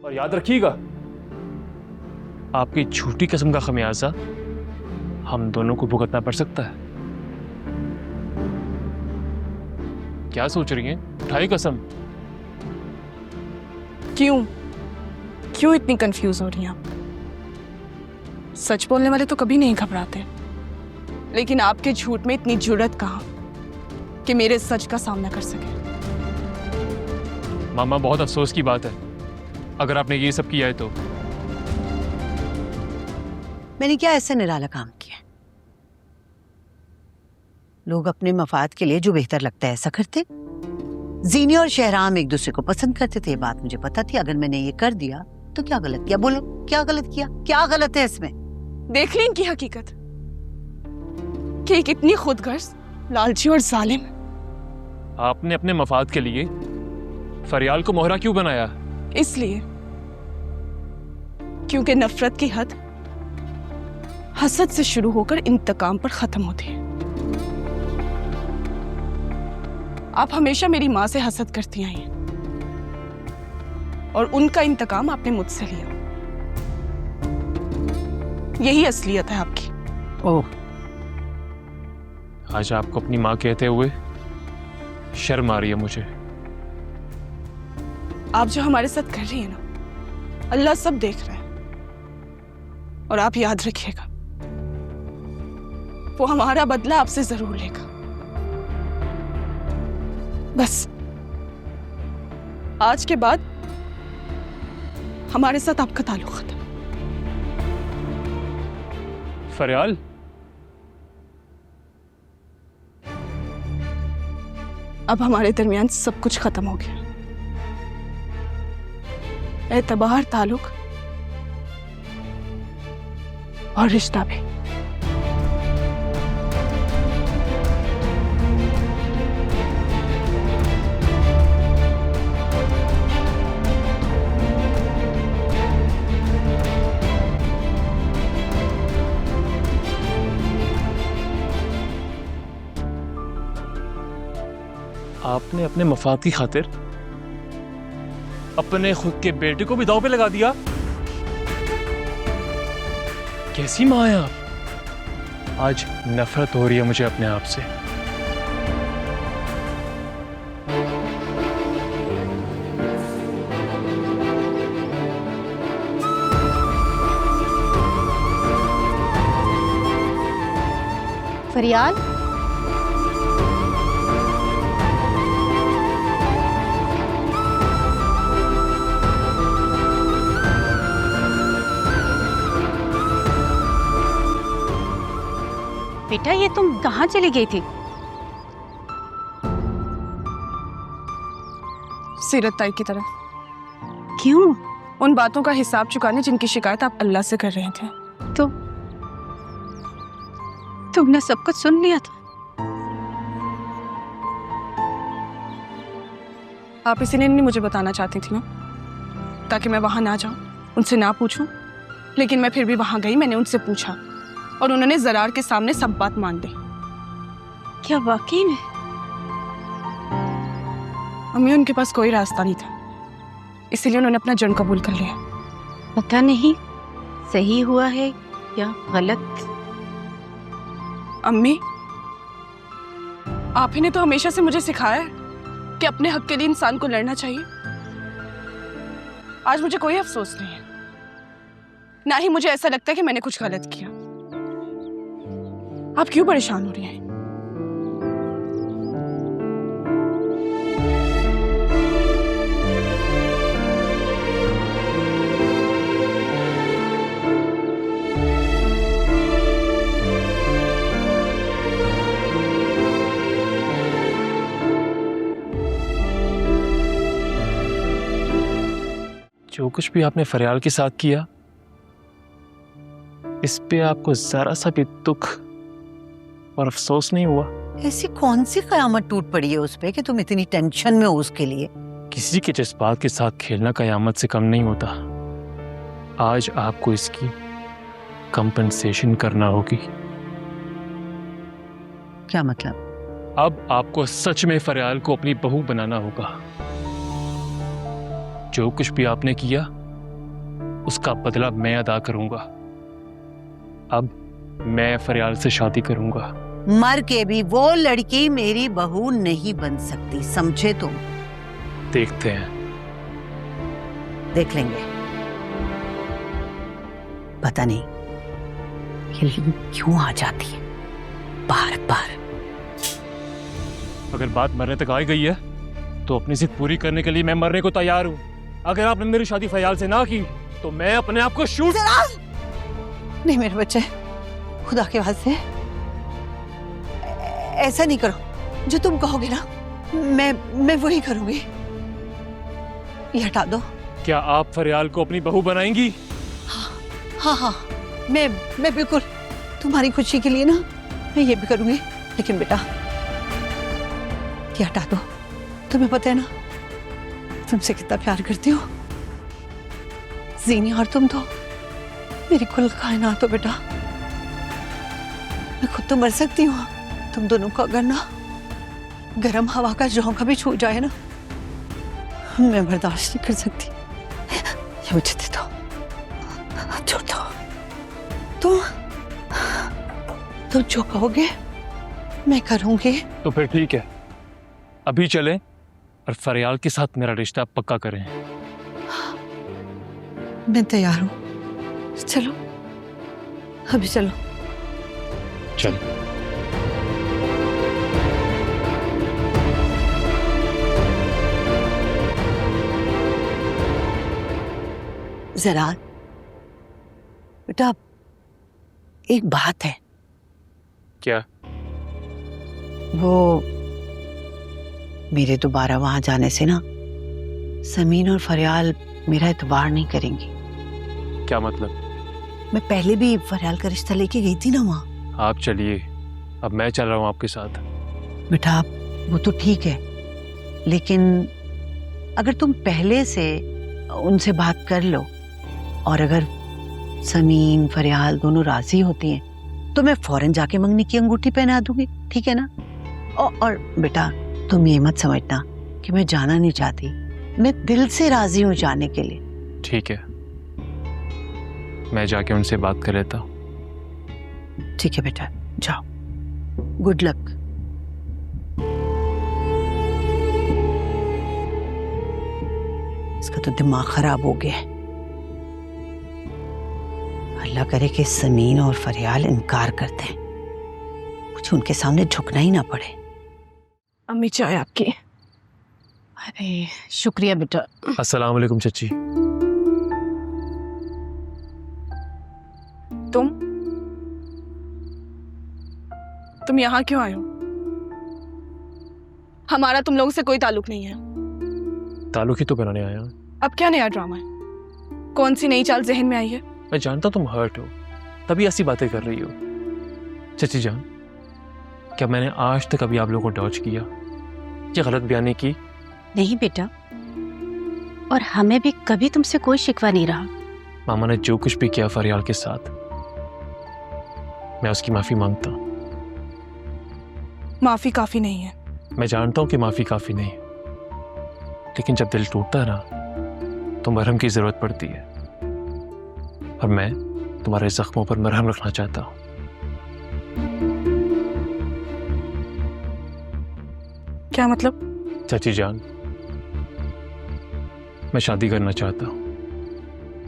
और याद रखिएगा, आपकी झूठी कसम का खमियाजा हम दोनों को भुगतना पड़ सकता है। क्या सोच रही हैं? उठाई कसम। क्यों क्यों इतनी कंफ्यूज हो रही हैं आप? सच बोलने वाले तो कभी नहीं घबराते, लेकिन आपके झूठ में इतनी जुर्रत कहाँ कि मेरे सच का सामना कर सके। मामा, बहुत अफसोस की बात है अगर आपने ये सब किया है तो। मैंने क्या ऐसा निराला काम किया? लोग अपने मफाद के लिए जो बेहतर लगता है ऐसा करते। जीनी और शहराम एक दूसरे को पसंद करते थे, ये बात मुझे पता थी। अगर मैंने ये कर दिया तो क्या गलत किया? बोलो, क्या गलत किया? क्या गलत है इसमें? देख ली इनकी हकीकत कि एक इतनी खुदगर्ज, लालची और जालिम। आपने अपने मफाद के लिए फरियाल को मोहरा क्यों बनाया? इसलिए क्योंकि नफरत की हद हसद से शुरू होकर इंतकाम पर खत्म होती है। आप हमेशा मेरी माँ से हसद करती आई हैं और उनका इंतकाम आपने मुझसे लिया। यही असलियत है आपकी। ओह, आज आपको अपनी माँ कहते हुए शर्म आ रही है मुझे। आप जो हमारे साथ कर रही है ना, अल्लाह सब देख रहा है। और आप याद रखिएगा, वो हमारा बदला आपसे जरूर लेगा। बस आज के बाद हमारे साथ आपका ताल्लुक खत्म। फरियाल, अब हमारे दरमियान सब कुछ खत्म हो गया। एतबार, ताल्लुक और रिश्ता भी। आपने अपने मफाद की खातिर अपने खुद के बेटे को भी दांव पे लगा दिया। कैसी माँ है आप? आज नफरत हो रही है मुझे अपने आप से। फरियाल, बेटा ये तुम कहाँ चली गई थी? सीरत ताई की तरफ। क्यों? उन बातों का हिसाब चुकाने जिनकी शिकायत आप अल्लाह से कर रहे थे। तो तुमने सब कुछ सुन लिया था? आप इसीलिए नहीं मुझे बताना चाहती थी ना, ताकि मैं वहां ना जाऊं, उनसे ना पूछूं। लेकिन मैं फिर भी वहां गई, मैंने उनसे पूछा और उन्होंने जरार के सामने सब बात मान दी। क्या वाकई में? अम्मी, उनके पास कोई रास्ता नहीं था, इसीलिए उन्होंने अपना जुर्म कबूल कर लिया। पता नहीं सही हुआ है या गलत। अम्मी, आप ही ने तो हमेशा से मुझे सिखाया है कि अपने हक के लिए इंसान को लड़ना चाहिए। आज मुझे कोई अफसोस नहीं है, ना ही मुझे ऐसा लगता है कि मैंने कुछ गलत किया। आप क्यों परेशान हो रही हैं? जो कुछ भी आपने फरियाल के साथ किया, इस पे आपको जरा सा भी दुख और अफसोस नहीं हुआ? ऐसी कौन सी कयामत टूट पड़ी है उस पे कि तुम इतनी टेंशन में हो उसके लिए? किसी के जज्बात के साथ खेलना कयामत से कम नहीं होता। आज आपको इसकी कंपनसेशन करना होगी। क्या मतलब? अब आपको सच में फरियाल को अपनी बहू बनाना होगा। जो कुछ भी आपने किया उसका बदला मैं अदा करूंगा। अब मैं फरियाल से शादी करूंगा। मर के भी वो लड़की मेरी बहू नहीं बन सकती, समझे तुम? देखते हैं। देख लेंगे। पता नहीं ये लड़की क्यों आ जाती है बार बार। अगर बात मरने तक आ गई है तो अपनी जिद पूरी करने के लिए मैं मरने को तैयार हूं। अगर आपने मेरी शादी फयाल से ना की तो मैं अपने आप को शूट। नहीं मेरे बच्चे, खुदा के वास्ते ऐसा नहीं करो। जो तुम कहोगे ना मैं वही करूंगी। ये हटा दो। क्या आप फरियाल को अपनी बहू बनाएंगी? हाँ, मैं बिल्कुल तुम्हारी खुशी के लिए ना मैं ये भी करूंगी। लेकिन बेटा ये हटा दो। तुम्हें पता है ना तुमसे कितना प्यार करती हूँ। जीनी और तुम तो मेरी कुल कायनात हो बेटा। मैं खुद तो मर सकती हूँ, तुम दोनों को अगर ना गर्म हवा का झोंका भी छू जाए ना मैं बर्दाश्त नहीं कर सकती। ये मुझे दे दो, छोड़ दो। तुम जो कहोगे मैं करूंगी। तो फिर ठीक है, अभी चलें और फरियाल के साथ मेरा रिश्ता पक्का करें। मैं तैयार हूँ, चलो अभी चलो। चल। जरा बेटा एक बात है। क्या? वो मेरे दोबारा वहां जाने से ना समीन और फरियाल मेरा एतबार नहीं करेंगी। क्या मतलब? मैं पहले भी फरियाल का रिश्ता लेके गई थी ना वहां। आप चलिए, अब मैं चल रहा हूँ आपके साथ। बेटा वो तो ठीक है, लेकिन अगर तुम पहले से उनसे बात कर लो और अगर समीन फरियाल दोनों राजी होती हैं तो मैं फौरन जाके मंगनी की अंगूठी पहना दूंगी, ठीक है ना? और बेटा तुम ये मत समझना कि मैं जाना नहीं चाहती, मैं दिल से राजी हूँ जाने के लिए। ठीक है, मैं जाके उनसे बात कर लेता हूँ। ठीक है बेटा, जाओ। Good luck. इसका तो दिमाग खराब हो गया है। अल्लाह करे कि समीन और फरियाल इनकार करते हैं, मुझे उनके सामने झुकना ही ना पड़े। अम्मी चाय आपकी। अरे शुक्रिया बेटा। अस्सलाम वालेकुम चची। तुम यहाँ क्यों आए हो? हमारा तुम लोगों से कोई ताल्लुक नहीं है। ताल्लुक ही तो बनाने आया। अब क्या नया ड्रामा है? कौन सी नई चाल जहन में आई है? मैं जानता तुम हर्ट हो, तभी ऐसी बातें कर रही हो। चची जान, क्या मैंने आज तक कभी आप लोगों को डॉज किया या गलत बयानी की? नहीं बेटा, और हमें भी कभी तुमसे कोई शिकवा नहीं रहा। मामा ने जो कुछ भी किया फरियाल के साथ, मैं उसकी माफी मांगता हूँ। माफी काफी नहीं है। मैं जानता हूँ कि माफी काफी नहीं है, लेकिन जब दिल टूटता है ना तो मरहम की जरूरत पड़ती है, और मैं तुम्हारे जख्मों पर मरहम रखना चाहता हूँ। क्या मतलब? चाची जान, मैं शादी करना चाहता हूँ।